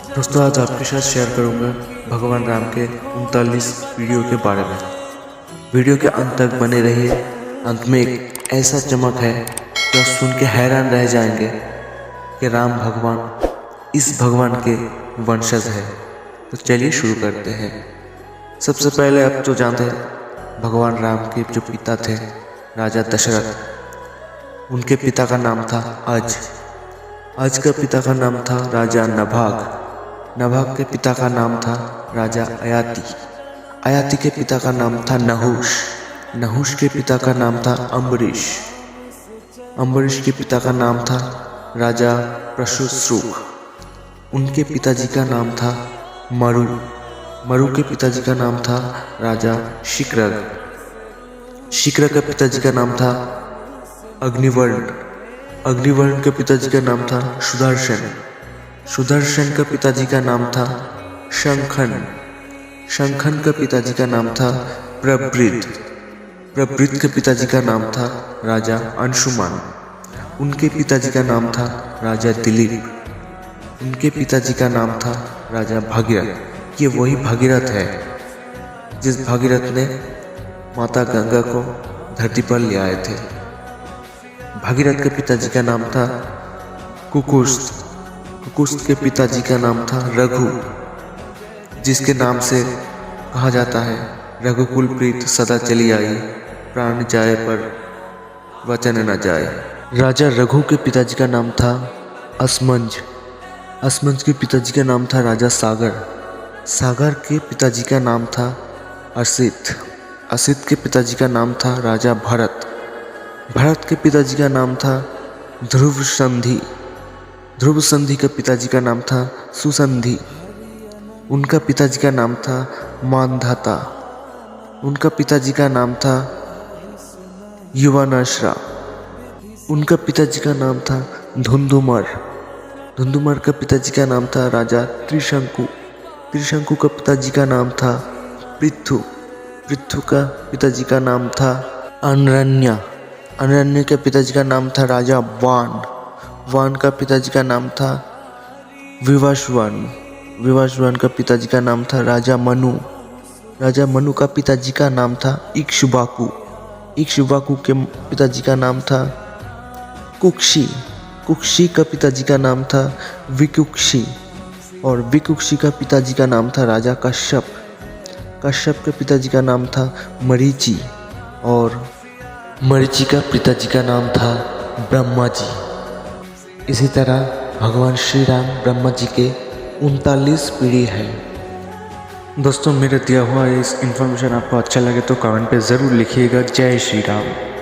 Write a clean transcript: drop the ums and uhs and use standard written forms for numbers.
दोस्तों आज आपके साथ शेयर करूंगा भगवान राम के 39 वीडियो के बारे में। वीडियो के अंत तक बने रहिए। अंत में एक ऐसा चमक है जो सुन के हैरान रह जाएंगे कि राम भगवान इस भगवान के वंशज है। तो चलिए शुरू करते हैं। सबसे पहले आप जो जानते हैं भगवान राम के जो पिता थे राजा दशरथ, उनके पिता का नाम था आज का पिता का नाम था राजा नभाग के पिता का नाम था राजा अयाति के पिता का नाम था नहुष के पिता का नाम था अम्बरीश के पिता का नाम था राजा प्रशुश्रुक। उनके पिताजी का नाम था मरु के पिताजी का नाम था राजा शिक्रग के पिताजी का नाम था अग्निवर्ण के पिताजी का नाम था सुदर्शन का पिताजी का नाम था शंखन का पिताजी का नाम था प्रवृत्त के पिताजी का नाम था राजा अंशुमान। उनके पिताजी का नाम था राजा दिलीप। उनके पिताजी का नाम था राजा भागीरथ। ये वही भागीरथ है जिस भागीरथ ने माता गंगा को धरती पर ले आए थे। भागीरथ के पिताजी का नाम था कुकुस्त के पिताजी का नाम था रघु, जिसके नाम से कहा जाता है रघुकुल प्रीत सदा चली आई, प्राण जाए पर वचन न जाए। राजा रघु के पिताजी का नाम था असमंज के पिताजी का नाम था राजा सागर के पिताजी का नाम था असित के पिताजी का नाम था राजा भरत के पिताजी का नाम था ध्रुव संधि के पिताजी का नाम था सुसंधि। उनका पिताजी का नाम था मानधाता। उनका पिताजी का नाम था युवानाश्रा। उनका पिताजी का नाम था धुंधुमर का पिताजी का नाम था राजा त्रिशंकु का पिताजी का नाम था पृथु का पिताजी का नाम था अनरण्य के पिताजी का नाम था राजा वान का पिताजी का नाम था विवाशवान का पिताजी का नाम था राजा मनु का पिताजी का नाम था इक्ष्वाकु के पिताजी का नाम था कुक्षी का पिताजी का नाम था विकुक्षी, और विकुक्षी का पिताजी का नाम था राजा कश्यप के पिताजी का नाम था मरीचि, और मरीचि का पिताजी का नाम था ब्रह्मा जी। इसी तरह भगवान श्री राम ब्रह्मा जी के 39 पीढ़ी है। दोस्तों मेरा दिया हुआ इस इन्फॉर्मेशन आपको अच्छा लगे तो कमेंट पे ज़रूर लिखिएगा। जय श्री राम।